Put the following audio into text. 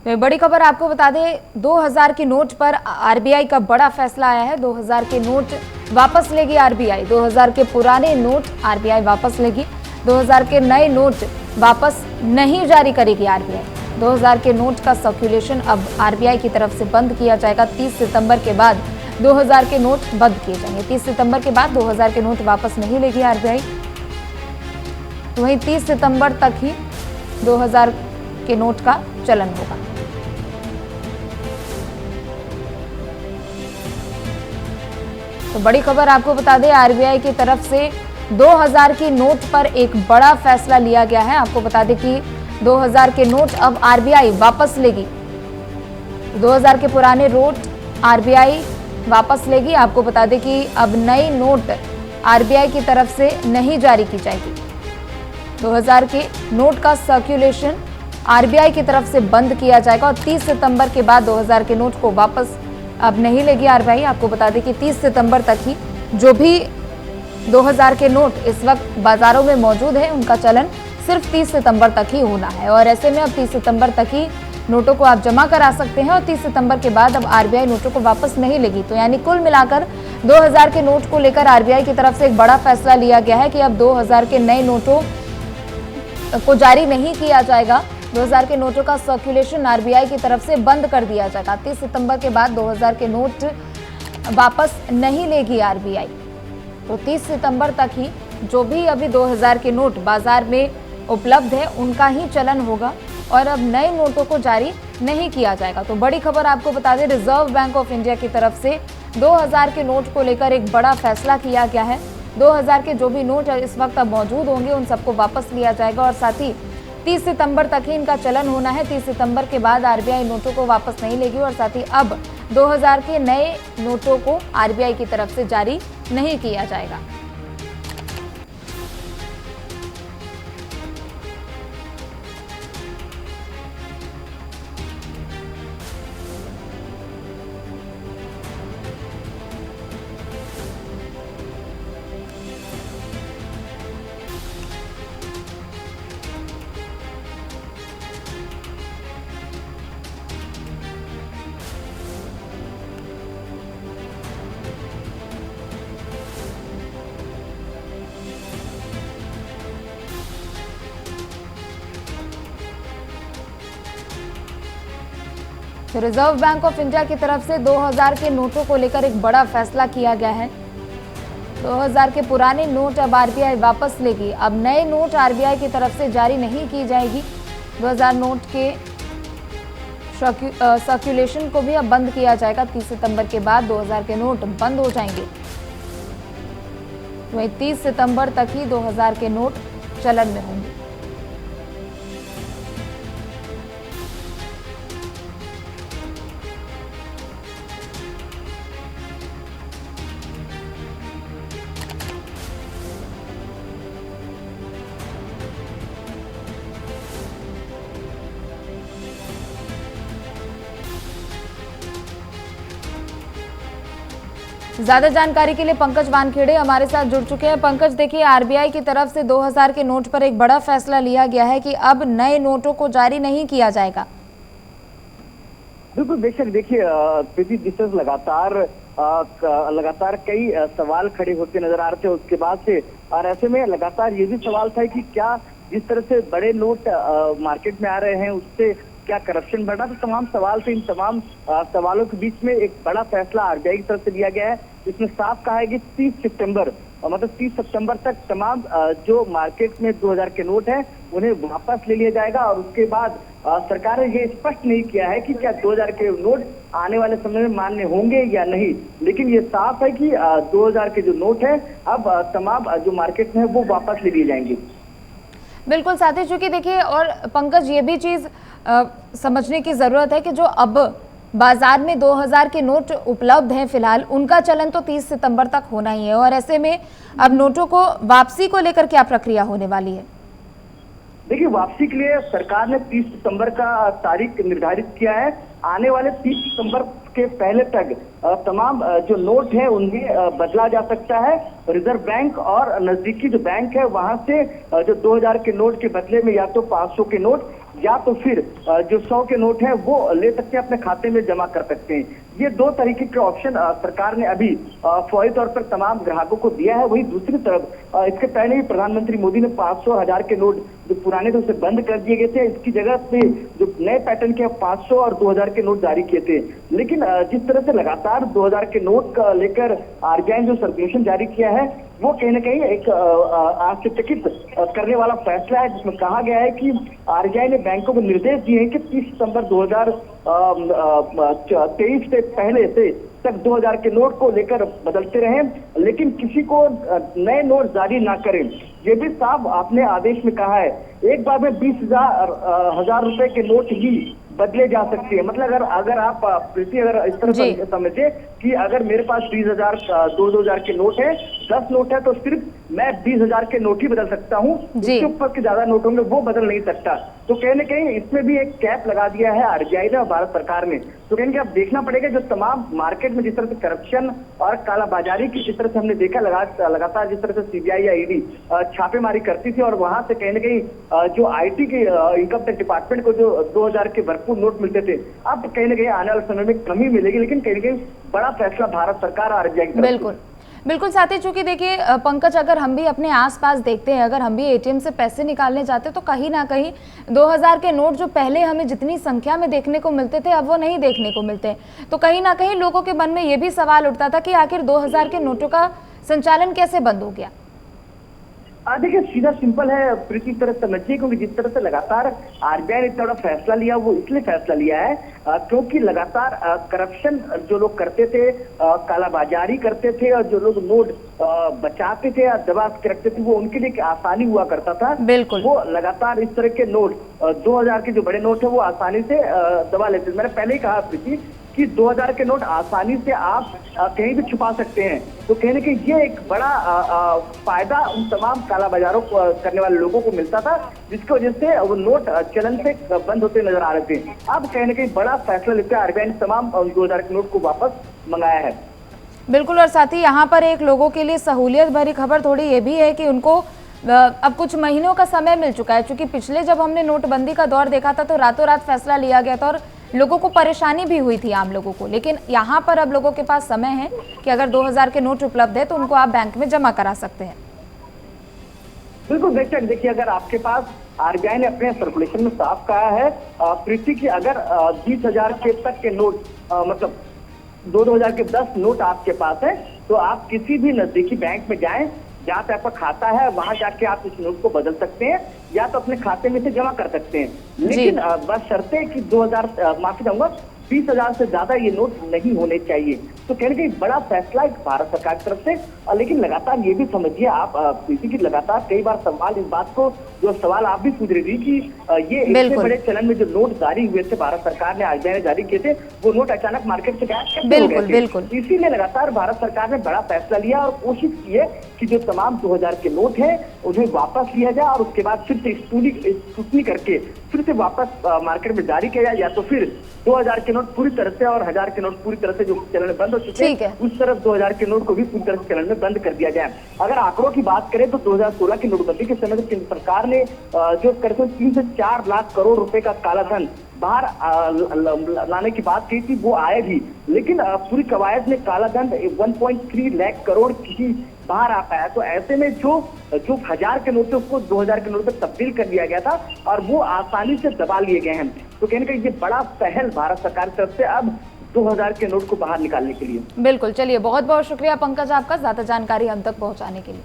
तो बड़ी खबर आपको बता दें, 2000 के नोट पर आरबीआई का बड़ा फैसला आया है। 2000 के नोट वापस लेगी आरबीआई। 2000 के पुराने नोट आरबीआई वापस लेगी। 2000 के नए नोट वापस नहीं जारी करेगी आरबीआई। 2000 के नोट का सर्कुलेशन अब आरबीआई की तरफ से बंद किया जाएगा। 30 सितंबर के बाद 2000 के नोट बंद किए जाएंगे। 30 सितंबर के बाद 2000 के नोट वापस नहीं लेगी आरबीआई। तो वहीं 30 सितंबर तक ही 2000 के नोट का चलन होगा। तो बड़ी खबर आपको बता दें, आरबीआई की तरफ से 2000 की नोट पर एक बड़ा फैसला लिया गया है। आपको बता दें कि 2000 के नोट अब आरबीआई वापस लेगी। 2000 के पुराने नोट आरबीआई वापस लेगी। आपको बता दें कि अब नई नोट आरबीआई की तरफ से नहीं जारी की जाएगी। 2000 के नोट का सर्कुलेशन आरबीआई की तरफ से बंद किया जाएगा और 30 सितंबर के बाद 2000 के नोट को वापस अब नहीं लेगी आरबीआई। आपको बता दें कि 30 सितंबर तक ही जो भी 2000 के नोट इस वक्त बाजारों में मौजूद है, उनका चलन सिर्फ 30 सितंबर तक ही होना है। और ऐसे में अब 30 सितंबर तक ही नोटों को आप जमा करा सकते हैं और 30 सितंबर के बाद अब आरबीआई नोटों को वापस नहीं लेगी। तो यानी कुल मिलाकर 2000 के नोट को लेकर आरबीआई की तरफ से एक बड़ा फैसला लिया गया है कि अब 2000 के नए नोटों को जारी नहीं किया जाएगा। 2000 के नोटों का सर्कुलेशन आरबीआई की तरफ से बंद कर दिया जाएगा। 30 सितंबर के बाद 2000 के नोट वापस नहीं लेगी आरबीआई। तो 30 सितंबर तक ही जो भी अभी 2000 के नोट बाजार में उपलब्ध है, उनका ही चलन होगा और अब नए नोटों को जारी नहीं किया जाएगा। तो बड़ी खबर आपको बता दें, रिजर्व बैंक ऑफ इंडिया की तरफ से 2000 के नोट को लेकर एक बड़ा फैसला किया गया है। 2000 के जो भी नोट इस वक्त अब मौजूद होंगे, उन सबको वापस लिया जाएगा और साथ ही 30 सितंबर तक ही इनका चलन होना है। 30 सितंबर के बाद आरबीआई नोटों को वापस नहीं लेगी और साथ ही अब 2000 के नए नोटों को आरबीआई की तरफ से जारी नहीं किया जाएगा। तो रिजर्व बैंक ऑफ इंडिया की तरफ से 2000 के नोटों को लेकर एक बड़ा फैसला किया गया है। 2000 के पुराने नोट अब आरबीआई वापस लेगी। अब नए नोट आरबीआई की तरफ से जारी नहीं की जाएगी। 2000 नोट के सर्कुलेशन को भी अब बंद किया जाएगा। 30 सितंबर के बाद 2000 के नोट बंद हो जाएंगे। वहीं 30 सितंबर तक ही 2000 के नोट चलन में होंगे। ज्यादा जानकारी के लिए पंकज वानखेड़े हमारे साथ जुड़ चुके हैं। पंकज, देखिए, आरबीआई की तरफ से 2000 के नोट पर एक बड़ा फैसला लिया गया है कि अब नए नोटों को जारी नहीं किया जाएगा। बिल्कुल बेशक, देखिए प्रीति, जिस लगातार कई सवाल खड़े होते नजर आ रहे थे उसके बाद से, और ऐसे में लगातार ये भी सवाल था कि क्या जिस तरह से बड़े नोट मार्केट में आ रहे हैं उससे क्या करप्शन बढ़ रहा। तो तमाम सवाल थे। इन तमाम सवालों के बीच में एक बड़ा फैसला आरबीआई की तरफ से लिया गया है, जिसमें साफ कहा है कि 30 सितंबर मतलब 30 सितंबर तक तमाम जो मार्केट में 2000 के नोट हैं उन्हें वापस ले लिया जाएगा। और उसके बाद सरकार ने ये स्पष्ट नहीं किया है कि क्या 2000 के नोट आने वाले समय में मान्य होंगे या नहीं, लेकिन ये साफ है कि 2000 के जो नोट है अब तमाम जो मार्केट में है वो वापस ले लिए जाएंगे। बिल्कुल साथी, चूंकि देखिए, और पंकज, ये भी चीज समझने की जरूरत है कि जो अब बाजार में 2000 के नोट उपलब्ध हैं फिलहाल, उनका चलन तो 30 सितंबर तक होना ही है। और ऐसे में अब नोटों को वापसी को लेकर क्या प्रक्रिया होने वाली है? देखिए, वापसी के लिए सरकार ने 30 सितंबर का तारीख निर्धारित किया है। आने वाले 30 सितंबर के पहले तक तमाम जो नोट है उन्हें बदला जा सकता है। रिजर्व बैंक और नजदीकी जो बैंक है वहां से जो 2000 के नोट के बदले में या तो 500 के नोट या तो फिर जो 100 के नोट है वो ले सकते हैं, अपने खाते में जमा कर सकते हैं। ये दो तरीके के ऑप्शन सरकार ने अभी फौरी तौर पर तमाम ग्राहकों को दिया है। वहीं दूसरी तरफ इसके पहले ही प्रधानमंत्री मोदी ने 500 1000 के नोट जो पुराने थे उसे बंद कर दिए गए थे। इसकी जगह पे जो नए पैटर्न के 500 और 2000 के नोट जारी किए थे। लेकिन जिस तरह से लगातार 2000 के नोट का लेकर आरबीआई ने जो सर्कुलेशन जारी किया है वो कहीं ना कहीं एक आश्चर्यचकित करने वाला फैसला है, जिसमें कहा गया है कि आरबीआई ने बैंकों को निर्देश दिए हैं कि 30 सितंबर 2023 से पहले से तक 2000 के नोट को लेकर बदलते रहें, लेकिन किसी को नए नोट जारी ना करें। ये भी साफ आपने आदेश में कहा है, एक बार में 20,000 रुपए के नोट ही बदले जा सकते हैं। मतलब अगर आप प्रीति अगर इस तरह से समझे कि अगर मेरे पास 20,000 2000 के नोट है, 10 नोट है, तो सिर्फ मैं 20,000 के नोट ही बदल सकता हूँ, इसके ऊपर के ज्यादा नोट होंगे वो बदल नहीं सकता। तो कहीं ना कहीं इसमें भी एक कैप लगा दिया है आरबीआई ने और भारत सरकार ने। तो कहीं अब देखना पड़ेगा जो तमाम मार्केट में जिस तरह से करप्शन और कालाबाजारी की जिस तरह से हमने देखा लगातार जिस तरह से सीबीआई या ईडी छापेमारी करती थी और वहां से कहीं ना कहीं जो आईटी के इनकम टैक्स डिपार्टमेंट को जो 2000 के भरपूर नोट मिलते थे, अब कहीं ना कहीं आने वाले समय में कमी मिलेगी। लेकिन कहीं ना कहीं बड़ा फैसला भारत सरकार और आरबीआई की तरफ से। बिल्कुल साथी, चूंकि देखिए पंकज, अगर हम भी अपने आसपास देखते हैं, अगर हम भी एटीएम से पैसे निकालने जाते तो कहीं ना कहीं 2000 के नोट जो पहले हमें जितनी संख्या में देखने को मिलते थे अब वो नहीं देखने को मिलते। तो कहीं ना कहीं लोगों के मन में ये भी सवाल उठता था कि आखिर 2000 के नोटों का संचालन कैसे बंद हो गया। देखिए सीधा सिंपल है प्रीति, तरह समझिए, क्योंकि जिस तरह से लगातार आरबीआई ने इतना बड़ा फैसला लिया वो इसलिए फैसला लिया है क्योंकि लगातार करप्शन जो लोग करते थे, कालाबाजारी करते थे और जो लोग नोट बचाते थे या दबा के रखते थे वो उनके लिए आसानी हुआ करता था। बिल्कुल, वो लगातार इस तरह के नोट 2000 के जो बड़े नोट है वो आसानी से दबा लेते थे। मैंने पहले ही कहा प्रीति कि 2000 के नोट आसानी से आप कहीं भी छुपा सकते हैं। तो कहीं ना कहीं ये एक बड़ा फायदा उन तमाम कालाबाजारों को करने वाले लोगों को मिलता था, जिसकी वजह से वो नोट चलन से बंद होते नजर आ रहे थे। अब कहीं ना कहीं बड़ा फैसला लेकर आरबीआई ने तमाम 2000 के नोट को वापस मंगाया है। बिल्कुल, और साथ ही यहाँ पर एक लोगों के लिए सहूलियत भरी खबर थोड़ी ये भी है कि उनको अब कुछ महीनों का समय मिल चुका है। क्योंकि पिछले जब हमने नोटबंदी का दौर देखा था तो रातों रात फैसला लिया गया था और लोगों को परेशानी भी हुई थी, आम लोगों को। लेकिन यहाँ पर अब लोगों के पास समय है कि अगर 2000 के नोट उपलब्ध है तो उनको आप बैंक में जमा करा सकते हैं। बिल्कुल बेशक, देखिए अगर आपके पास आरबीआई ने अपने सर्कुलेशन में साफ कहा है प्रीति की अगर 20,000 के तक के नोट मतलब 2000 के 10 नोट आपके पास है तो आप किसी भी नजदीकी बैंक में जाएं, जहाँ पे आपका खाता है वहां जाके आप इस नोट को बदल सकते हैं या तो अपने खाते में से जमा कर सकते हैं। लेकिन बस शर्त है कि 2000 माफी चाहूंगा 20,000 से ज्यादा ये नोट नहीं होने चाहिए। तो कहने का बड़ा फैसला है भारत सरकार की तरफ से। लेकिन लगातार ये भी समझिए आप कि लगातार कई बार सवाल इस बात को जो सवाल आप भी पूछ रही थी कि ये इतने बड़े चलन में जो नोट जारी हुए थे भारत सरकार ने आरबीआई ने जारी किए थे वो नोट अचानक मार्केट से गायब हो गए थे। इसीलिए लगातार भारत सरकार ने बड़ा फैसला लिया और कोशिश की है कि जो तमाम 2000 के नोट है उन्हें वापस लिया जाए और उसके बाद फिर से स्क्रूटनी करके फिर से वापस मार्केट में जारी किया जाए, या तो फिर 2000 के नोट पूरी तरह से और 1000 के नोट पूरी तरह से जो चलन बंद हो चुके हैं उस तरफ 2000 के नोट को भी पूरी तरह से चलन में बंद कर दिया जाए। अगर आंकड़ों की बात करें तो 2016 की नोटबंदी के समय केंद्र सरकार ने जो करीब 3 से 4 लाख करोड़ रुपए का काला धन बाहर लाने की बात की थी वो आए भी, लेकिन पूरी कवायद में काला धन 1.3 लाख करोड़ की बाहर आ पाया। तो ऐसे में जो 1000 के नोट थे उसको 2000 के नोट में तब्दील कर दिया गया था और वो आसानी से दबा लिए गए हैं। तो कहने का ये बड़ा पहल भारत सरकार की तरफ से अब 2000 के नोट को बाहर निकालने के लिए। बिल्कुल, चलिए बहुत बहुत शुक्रिया पंकज आपका ज्यादा जानकारी हम तक पहुंचाने के लिए।